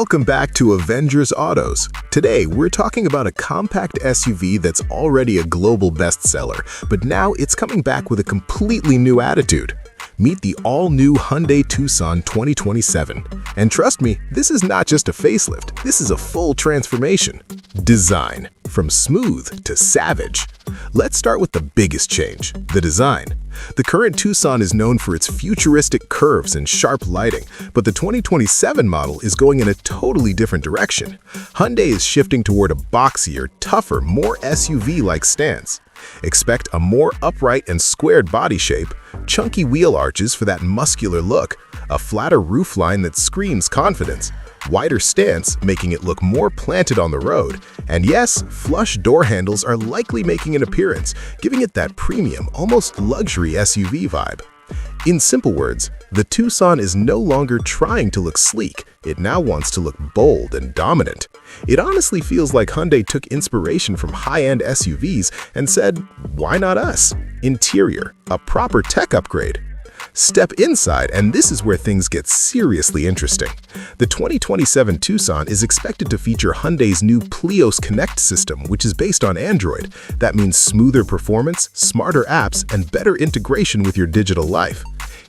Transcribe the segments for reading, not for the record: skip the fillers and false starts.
Welcome back to Avengers Autos. Today, we're talking about a compact SUV that's already a global bestseller, but now it's coming back with a completely new attitude. Meet the all-new Hyundai Tucson 2027. And trust me, this is not just a facelift, this is a full transformation. Design, from smooth to savage. Let's start with the biggest change, the design. The current Tucson is known for its futuristic curves and sharp lighting, but the 2027 model is going in a totally different direction. Hyundai is shifting toward a boxier, tougher, more SUV-like stance. Expect a more upright and squared body shape, chunky wheel arches for that muscular look, a flatter roofline that screams confidence, wider stance making it look more planted on the road, and yes, flush door handles are likely making an appearance, giving it that premium, almost luxury SUV vibe. In simple words, the Tucson is no longer trying to look sleek, it now wants to look bold and dominant. It honestly feels like Hyundai took inspiration from high-end SUVs and said, why not us? Interior, a proper tech upgrade. Step inside, and this is where things get seriously interesting. The 2027 Tucson is expected to feature Hyundai's new Plios Connect system, which is based on Android. That means smoother performance, smarter apps, and better integration with your digital life.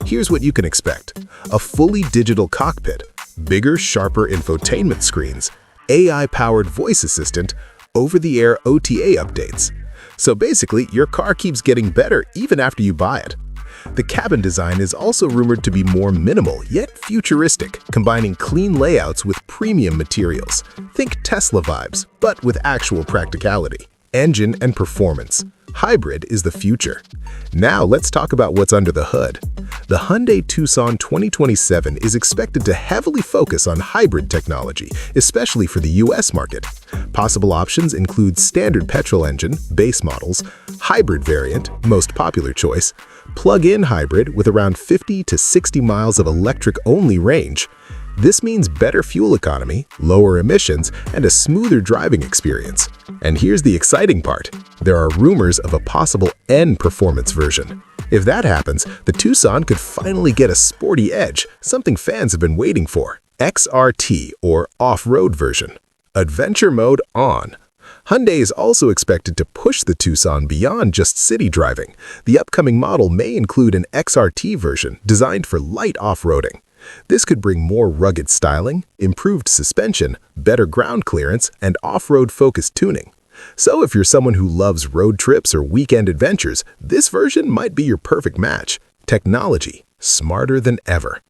Here's what you can expect. A fully digital cockpit, bigger, sharper infotainment screens, AI-powered voice assistant, over-the-air OTA updates. So basically, your car keeps getting better even after you buy it. The cabin design is also rumored to be more minimal, yet futuristic, combining clean layouts with premium materials. Think Tesla vibes, but with actual practicality. Engine and performance. Hybrid is the future. Now let's talk about what's under the hood. The Hyundai Tucson 2027 is expected to heavily focus on hybrid technology, especially for the US market. Possible options include standard petrol engine, base models, hybrid variant, most popular choice, plug-in hybrid with around 50 to 60 miles of electric-only range. This means better fuel economy, lower emissions, and a smoother driving experience. And here's the exciting part. There are rumors of a possible N performance version. If that happens, the Tucson could finally get a sporty edge, something fans have been waiting for. XRT, or off-road version. Adventure mode on. Hyundai is also expected to push the Tucson beyond just city driving. The upcoming model may include an XRT version designed for light off-roading. This could bring more rugged styling, improved suspension, better ground clearance, and off-road focused tuning. So if you're someone who loves road trips or weekend adventures, this version might be your perfect match. Technology, smarter than ever.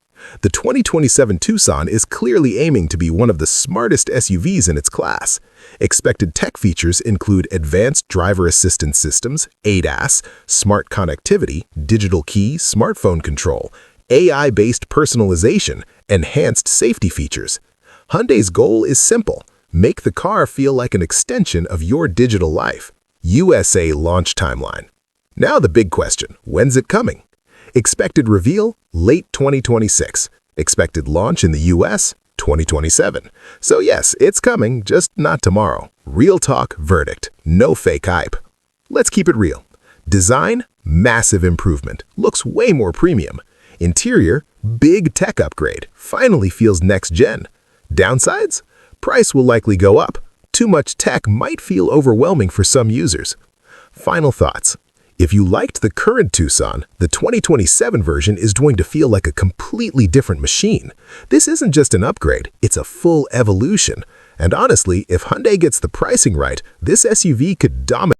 The 2027 Tucson is clearly aiming to be one of the smartest SUVs in its class. Expected tech features include advanced driver assistance systems, ADAS, smart connectivity, digital key, smartphone control, AI-based personalization, enhanced safety features. Hyundai's goal is simple: make the car feel like an extension of your digital life. USA launch timeline. Now the big question, when's it coming? Expected reveal, late 2026. Expected launch in the US, 2027. So yes, it's coming, just not tomorrow. Real talk verdict, no fake hype. Let's keep it real. Design, massive improvement, looks way more premium. Interior, big tech upgrade, finally feels next-gen. Downsides? Price will likely go up. Too much tech might feel overwhelming for some users. Final thoughts. If you liked the current Tucson, the 2027 version is going to feel like a completely different machine. This isn't just an upgrade, it's a full evolution. And honestly, if Hyundai gets the pricing right, this SUV could dominate